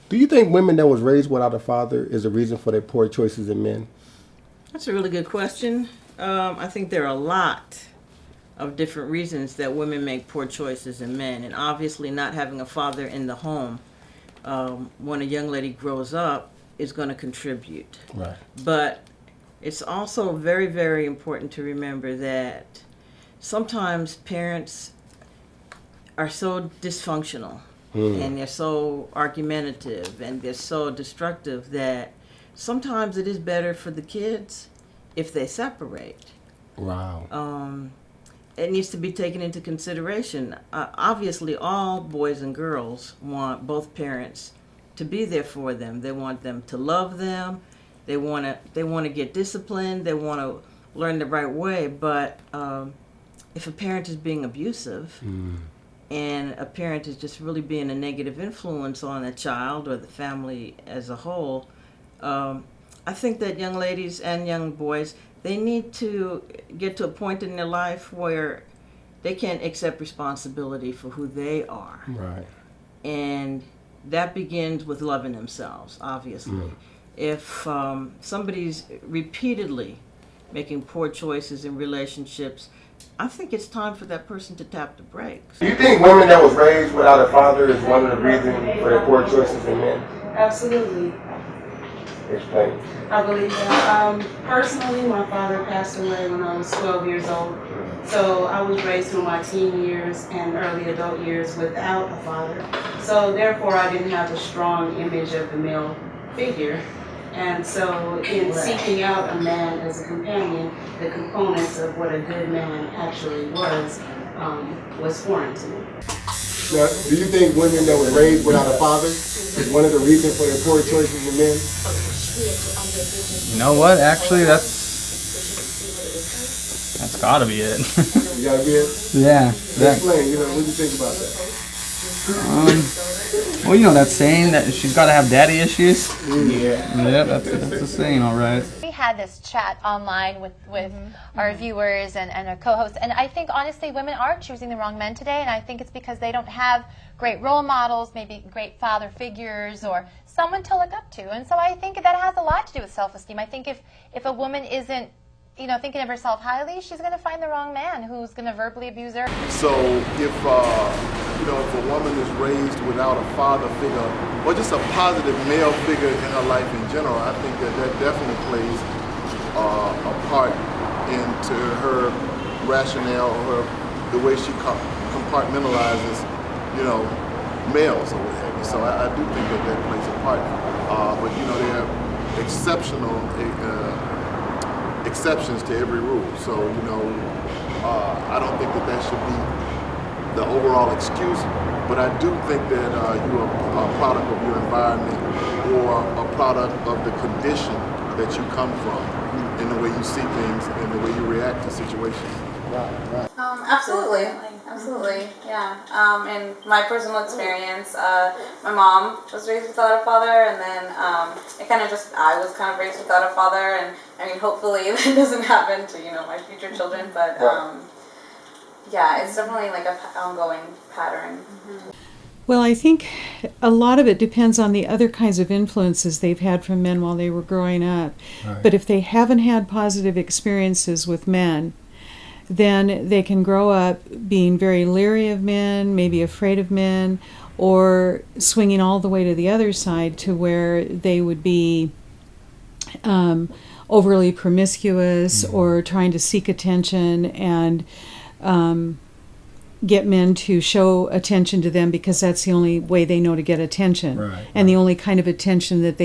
Do you think women that was raised without a father is a reason for their poor choices in men? That's a really good question. I think there are a lot of different reasons that women make poor choices in men, and obviously not having a father in the home when a young lady grows up is going to contribute. Right. But it's also very, very important to remember that sometimes parents are so dysfunctional and they're so argumentative and they're so destructive that sometimes it is better for the kids if they separate. Wow. It needs to be taken into consideration. Obviously, all boys and girls want both parents to be there for them. They want them to love them. They want to get disciplined. They want to learn the right way. But if a parent is being abusive and a parent is just really being a negative influence on a child or the family as a whole, I think that young ladies and young boys, they need to get to a point in their life where they can accept responsibility for who they are. Right. And that begins with loving themselves, obviously. If somebody's repeatedly making poor choices in relationships, I think it's time for that person to tap the brakes. Do you think women that was raised without a father is one of the reasons for their poor choices in men? Absolutely. Explain. I believe that. Personally, my father passed away when I was 12 years old. So I was raised through my teen years and early adult years without a father. So therefore, I didn't have a strong image of the male figure. And so in seeking out a man as a companion, the components of what a good man actually was foreign to me. Now, do you think women that were raised without a father is one of the reasons for their poor choices in men? You know what? Actually, that's gotta be it. You gotta be it? Yeah. Explain, what do you think about that? Well, you know that saying that she's got to have daddy issues? Yeah. Yeah, that's a saying, all right. We had this chat online with our viewers and our co-hosts, and I think honestly women are choosing the wrong men today, and I think it's because they don't have great role models, maybe great father figures or someone to look up to. And so I think that has a lot to do with self-esteem. I think if a woman isn't thinking of herself highly, she's going to find the wrong man who's going to verbally abuse her. So if a woman is raised without a father figure, or just a positive male figure in her life in general, I think that definitely plays a part into her rationale or the way she compartmentalizes, males or what have you. So I do think that plays a part. But there are exceptions to every rule. So, I don't think that should be the overall excuse, but I do think that you are a product of your environment or a product of the condition that you come from in the way you see things and the way you react to situations. Right. Absolutely, yeah. In my personal experience, my mom was raised without a father, and then I was kind of raised without a father, and I mean, hopefully that doesn't happen to my future children, but yeah, it's definitely like an ongoing pattern. Well, I think a lot of it depends on the other kinds of influences they've had from men while they were growing up. Right. But if they haven't had positive experiences with men, then they can grow up being very leery of men, maybe afraid of men, or swinging all the way to the other side to where they would be overly promiscuous or trying to seek attention and get men to show attention to them because that's the only way they know to get attention. Right, and the only kind of attention that they